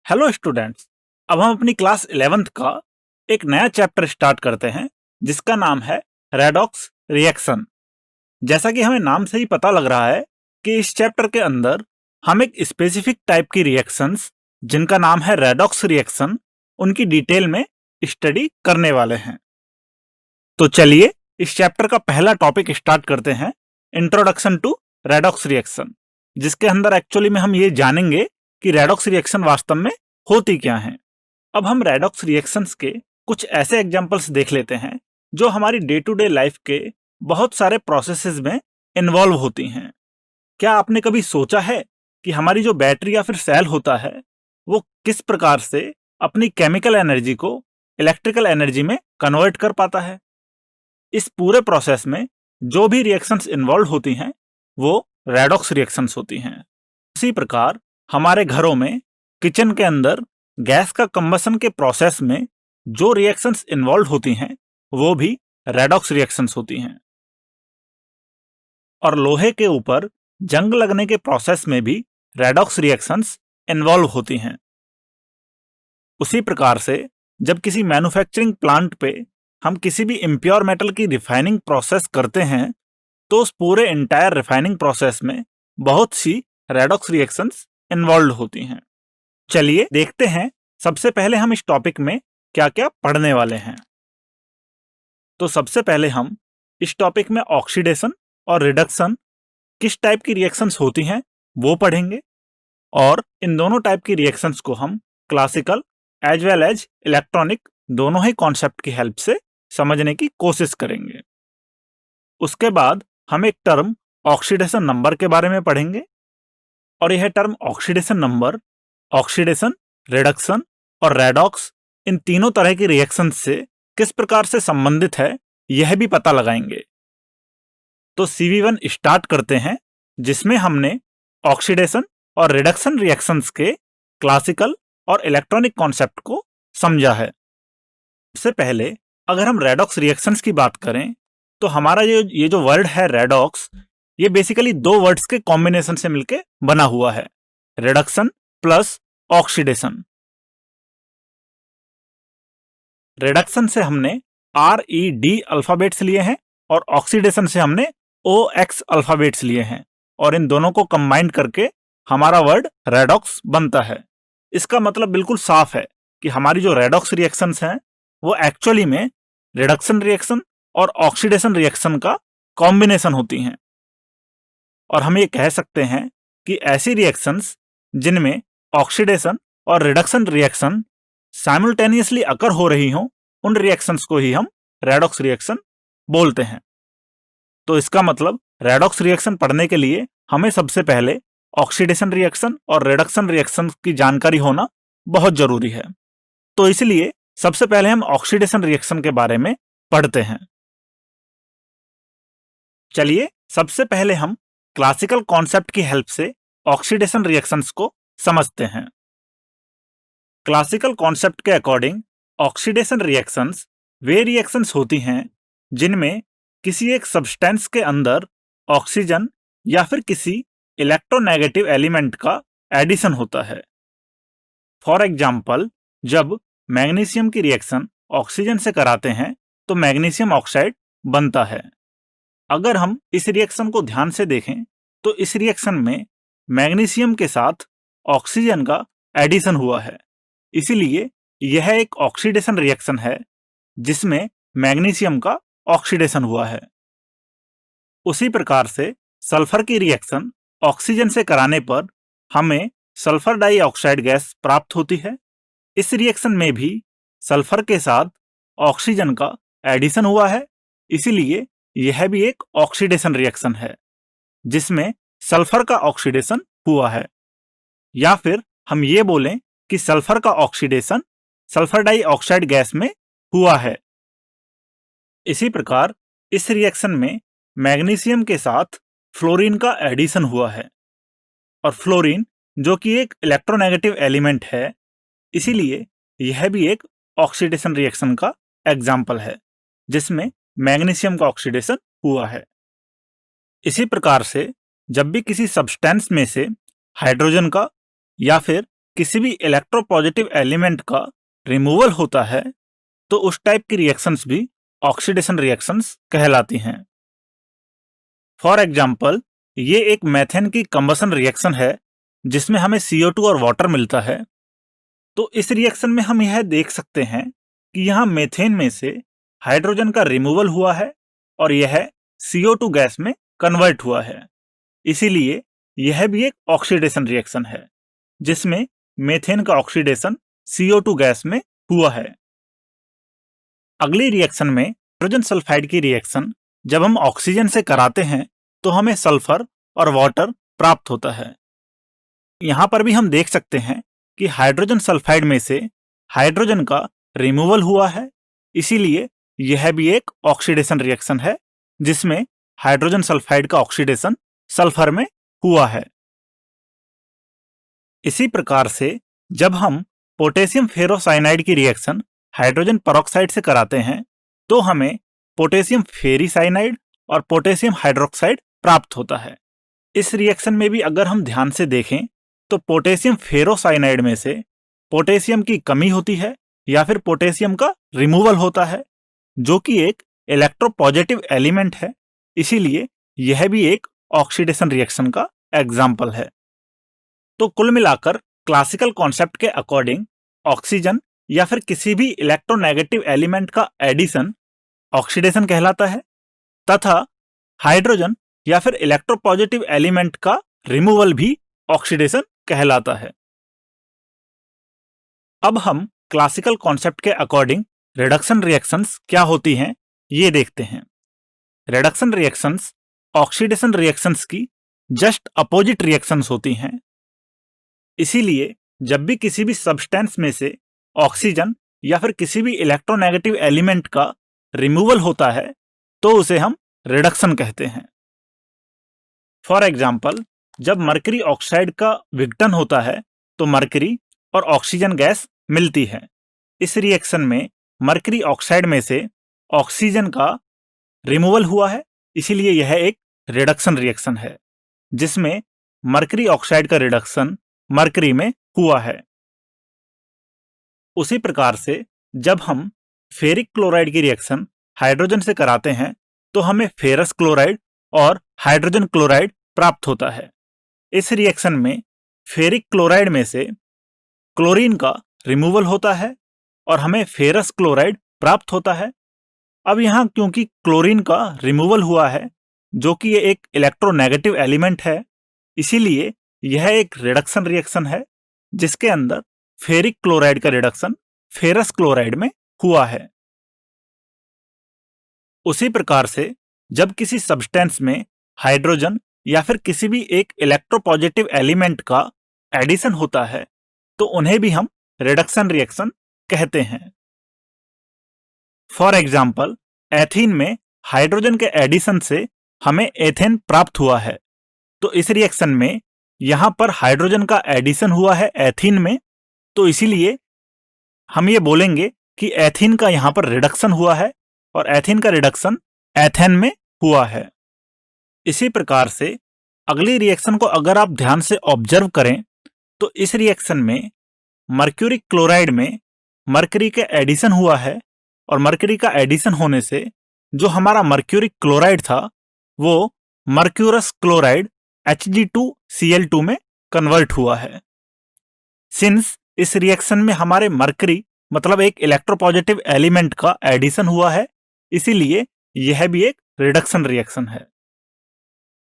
Hello students. अब हम अपनी क्लास 11th का एक नया चैप्टर स्टार्ट करते हैं जिसका नाम है रेडॉक्स रिएक्शन। जैसा कि हमें नाम से ही पता लग रहा है कि इस चैप्टर के अंदर हम एक स्पेसिफिक टाइप की रिएक्शंस जिनका नाम है रेडॉक्स रिएक्शन उनकी डिटेल में स्टडी करने वाले हैं। तो चलिए इस चैप्टर का पहला टॉपिक स्टार्ट करते हैं, इंट्रोडक्शन टू रेडॉक्स रिएक्शन, जिसके अंदर एक्चुअली में हम ये जानेंगे कि रेडॉक्स रिएक्शन वास्तव में होती क्या हैं। अब हम रेडॉक्स रिएक्शंस के कुछ ऐसे एग्जांपल्स देख लेते हैं जो हमारी डे टू डे लाइफ के बहुत सारे प्रोसेसेस में इन्वॉल्व होती हैं। क्या आपने कभी सोचा है कि हमारी जो बैटरी या फिर सेल होता है वो किस प्रकार से अपनी केमिकल एनर्जी को इलेक्ट्रिकल एनर्जी में कन्वर्ट कर पाता है? इस पूरे प्रोसेस में जो भी रिएक्शंस इन्वॉल्व होती हैं वो रेडॉक्स रिएक्शंस होती हैं। इसी प्रकार हमारे घरों में किचन के अंदर गैस का कंबसन के प्रोसेस में जो रिएक्शंस इन्वॉल्व होती हैं वो भी रेडॉक्स रिएक्शंस होती हैं। और लोहे के ऊपर जंग लगने के प्रोसेस में भी रेडॉक्स रिएक्शंस इन्वॉल्व होती हैं। उसी प्रकार से जब किसी मैन्युफैक्चरिंग प्लांट पे हम किसी भी इम्प्योर मेटल की रिफाइनिंग प्रोसेस करते हैं तो उस पूरे इंटायर रिफाइनिंग प्रोसेस में बहुत सी रेडॉक्स रिएक्शंस इन्वॉल्व होती हैं। चलिए देखते हैं सबसे पहले हम इस टॉपिक में क्या क्या पढ़ने वाले हैं। तो सबसे पहले हम इस टॉपिक में ऑक्सीडेशन और रिडक्शन किस टाइप की रिएक्शंस होती हैं वो पढ़ेंगे, और इन दोनों टाइप की रिएक्शंस को हम classical as well as electronic दोनों ही कॉन्सेप्ट की हेल्प से समझने की कोशिश करेंगे। उसके बाद हम एक टर्म ऑक्सीडेशन नंबर के बारे में पढ़ेंगे, और यह term oxidation number oxidation, reduction और रेडॉक्स इन तीनों तरह की रिएक्शंस से किस प्रकार से संबंधित है यह भी पता लगाएंगे। तो CV1 स्टार्ट करते हैं, जिसमें हमने ऑक्सीडेशन और रिडक्शन रिएक्शंस के क्लासिकल और इलेक्ट्रॉनिक कॉन्सेप्ट को समझा है। सबसे पहले अगर हम रेडॉक्स रिएक्शंस की बात करें तो हमारा ये जो वर्ड है रेडॉक्स, ये बेसिकली दो वर्ड्स के कॉम्बिनेशन से मिलके बना हुआ है, रिडक्शन प्लस ऑक्सीडेशन। रिडक्शन से हमने RED अल्फाबेट्स लिए हैं और ऑक्सीडेशन से हमने OX अल्फाबेट्स लिए हैं, और इन दोनों को कंबाइन करके हमारा वर्ड रेडॉक्स बनता है। इसका मतलब बिल्कुल साफ है कि हमारी जो रेडॉक्स रिएक्शंस हैं वो एक्चुअली में रिडक्शन रिएक्शन और ऑक्सीडेशन रिएक्शन का कॉम्बिनेशन होती हैं। और हम ये कह सकते हैं कि ऐसी रिएक्शंस जिनमें ऑक्सीडेशन और रिडक्शन रिएक्शन साइमल्टेनियसली अकर हो रही हों उन रिएक्शंस को ही हम रेडॉक्स रिएक्शन बोलते हैं। तो इसका मतलब रेडॉक्स रिएक्शन पढ़ने के लिए हमें सबसे पहले ऑक्सीडेशन रिएक्शन और रिडक्शन रिएक्शन की जानकारी होना बहुत जरूरी है। तो इसलिए सबसे पहले हम ऑक्सीडेशन रिएक्शन के बारे में पढ़ते हैं। चलिए सबसे पहले हम क्लासिकल कॉन्सेप्ट की हेल्प से ऑक्सीडेशन रिएक्शंस को समझते हैं। क्लासिकल कॉन्सेप्ट के अकॉर्डिंग ऑक्सीडेशन रिएक्शंस वे रिएक्शंस होती हैं जिनमें किसी एक सब्सटेंस के अंदर ऑक्सीजन या फिर किसी इलेक्ट्रोनेगेटिव एलिमेंट का एडिशन होता है। फॉर एग्जाम्पल, जब मैग्नीशियम की रिएक्शन ऑक्सीजन से कराते हैं तो मैग्नीशियम ऑक्साइड बनता है। अगर हम इस रिएक्शन को ध्यान से देखें तो इस रिएक्शन में मैग्नीशियम के साथ ऑक्सीजन का एडिशन हुआ है, इसीलिए यह एक ऑक्सीडेशन रिएक्शन है जिसमें मैग्नीशियम का ऑक्सीडेशन हुआ है। उसी प्रकार से सल्फर की रिएक्शन ऑक्सीजन से कराने पर हमें सल्फर डाइऑक्साइड गैस प्राप्त होती है। इस रिएक्शन में भी सल्फर के साथ ऑक्सीजन का एडिशन हुआ है, इसीलिए यह भी एक ऑक्सीडेशन रिएक्शन है जिसमें सल्फर का ऑक्सीडेशन हुआ है। या फिर हम ये बोलें कि सल्फर का ऑक्सीडेशन सल्फर डाइऑक्साइड गैस में हुआ है। इसी प्रकार इस रिएक्शन में मैग्नीशियम के साथ फ्लोरीन का एडिशन हुआ है, और फ्लोरीन जो कि एक इलेक्ट्रोनेगेटिव एलिमेंट है, इसीलिए यह भी एक ऑक्सीडेशन रिएक्शन का एग्जाम्पल है जिसमें मैग्नीशियम का ऑक्सीडेशन हुआ है। इसी प्रकार से जब भी किसी सब्सटेंस में से हाइड्रोजन का या फिर किसी भी इलेक्ट्रोपॉजिटिव एलिमेंट का रिमूवल होता है तो उस टाइप की रिएक्शंस भी ऑक्सीडेशन रिएक्शंस कहलाती हैं। फॉर एग्जाम्पल, ये एक मेथेन की कंबसन रिएक्शन है जिसमें हमें CO2 और वाटर मिलता है। तो इस रिएक्शन में हम यह देख सकते हैं कि यहाँ मेथेन में से हाइड्रोजन का रिमूवल हुआ है और यह CO2 गैस में कन्वर्ट हुआ है। इसीलिए यह भी एक ऑक्सीडेशन रिएक्शन है जिसमें मेथेन का ऑक्सीडेशन CO2 गैस में हुआ है। अगली रिएक्शन में हाइड्रोजन सल्फाइड की रिएक्शन जब हम ऑक्सीजन से कराते हैं तो हमें सल्फर और वाटर प्राप्त होता है। यहाँ पर भी हम देख सकते हैं कि हाइड्रोजन सल्फाइड में से हाइड्रोजन का रिमूवल हुआ है, इसीलिए यह भी एक ऑक्सीडेशन रिएक्शन है जिसमें हाइड्रोजन सल्फाइड का ऑक्सीडेशन सल्फर में हुआ है। इसी प्रकार से जब हम पोटेशियम फेरोसाइनाइड की रिएक्शन हाइड्रोजन परऑक्साइड से कराते हैं तो हमें पोटेशियम फेरीसाइनाइड और पोटेशियम हाइड्रोक्साइड प्राप्त होता है। इस रिएक्शन में भी अगर हम ध्यान से देखें तो पोटेशियम फेरोसाइनाइड में से पोटेशियम की कमी होती है या फिर पोटेशियम का रिमूवल होता है, जो कि एक इलेक्ट्रोपॉजिटिव एलिमेंट है, इसीलिए यह भी एक ऑक्सीडेशन रिएक्शन का एग्जाम्पल है। तो कुल मिलाकर क्लासिकल कॉन्सेप्ट के अकॉर्डिंग ऑक्सीजन या फिर किसी भी इलेक्ट्रोनेगेटिव एलिमेंट का एडिशन ऑक्सीडेशन कहलाता है तथा हाइड्रोजन या फिर इलेक्ट्रोपॉजिटिव एलिमेंट का रिमूवल भी ऑक्सीडेशन कहलाता है। अब हम क्लासिकल कॉन्सेप्ट के अकॉर्डिंग रिडक्शन रिएक्शंस क्या होती हैं ये देखते हैं। रिडक्शन रिएक्शंस ऑक्सीडेशन रिएक्शंस की जस्ट अपोजिट रिएक्शंस होती हैं। इसीलिए जब भी किसी भी सब्सटेंस में से ऑक्सीजन या फिर किसी भी इलेक्ट्रोनेगेटिव एलिमेंट का रिमूवल होता है तो उसे हम रिडक्शन कहते हैं। फॉर एग्जाम्पल, जब मरकरी ऑक्साइड का विघटन होता है तो मरकरी और ऑक्सीजन गैस मिलती है। इस रिएक्शन में मरकरी ऑक्साइड में से ऑक्सीजन का रिमूवल हुआ है, इसीलिए यह एक रिडक्शन रिएक्शन है जिसमें मरकरी ऑक्साइड का रिडक्शन मरकरी में हुआ है। उसी प्रकार से जब हम फेरिक क्लोराइड की रिएक्शन हाइड्रोजन से कराते हैं तो हमें फेरस क्लोराइड और हाइड्रोजन क्लोराइड प्राप्त होता है। इस रिएक्शन में फेरिक क्लोराइड में से क्लोरीन का रिमूवल होता है और हमें फेरस क्लोराइड प्राप्त होता है। अब यहाँ क्योंकि क्लोरीन का रिमूवल हुआ है, जो कि ये एक इलेक्ट्रोनेगेटिव एलिमेंट है, इसीलिए यह एक रिडक्शन रिएक्शन है जिसके अंदर फेरिक क्लोराइड का रिडक्शन फेरस क्लोराइड में हुआ है। उसी प्रकार से जब किसी सब्सटेंस में हाइड्रोजन या फिर किसी भी एक इलेक्ट्रोपॉजिटिव एलिमेंट का एडिशन होता है तो उन्हें भी हम रिडक्शन रिएक्शन कहते हैं। फॉर एग्जाम्पल, एथीन में हाइड्रोजन के एडिशन से हमें एथेन प्राप्त हुआ है, तो इस रिएक्शन में यहां पर हाइड्रोजन का एडिशन हुआ है एथीन में, तो इसीलिए हम ये बोलेंगे कि एथीन का यहां पर रिडक्शन हुआ है और एथीन का रिडक्शन एथेन में हुआ है। इसी प्रकार से अगली रिएक्शन को अगर आप ध्यान से ऑब्जर्व करें तो इस रिएक्शन में मर्क्यूरिक क्लोराइड में मरकरी के एडिशन हुआ है और मरकरी का एडिशन होने से जो हमारा मर्क्यूरिक क्लोराइड था वो मर्क्यूरस क्लोराइड Hg2Cl2 में कन्वर्ट हुआ है। सिंस इस रिएक्शन में हमारे मरकरी मतलब एक इलेक्ट्रोपॉजिटिव एलिमेंट का एडिशन हुआ है, इसीलिए यह भी एक रिडक्शन रिएक्शन है।